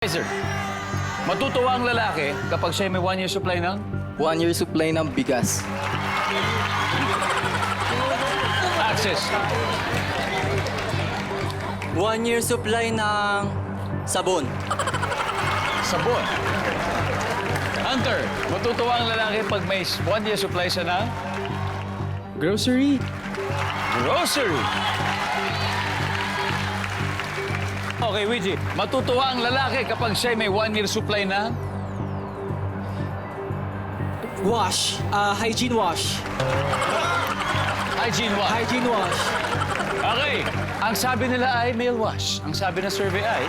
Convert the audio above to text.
Sir, matutuwa ang lalaki kapag siya may 1 year supply ng 1 year supply ng bigas. access. 1 year supply ng sabon. Sabon. Hunter, matutuwa ang lalaki pag may 1 year supply siya ng Grocery. grocery. Okay, Ouija, matutuwa ang lalaki kapag siya may 1 year supply ng Wash. Hygiene wash. hygiene wash. Hygiene wash. Okay, ang sabi nila ay male wash. Ang sabi ng survey ay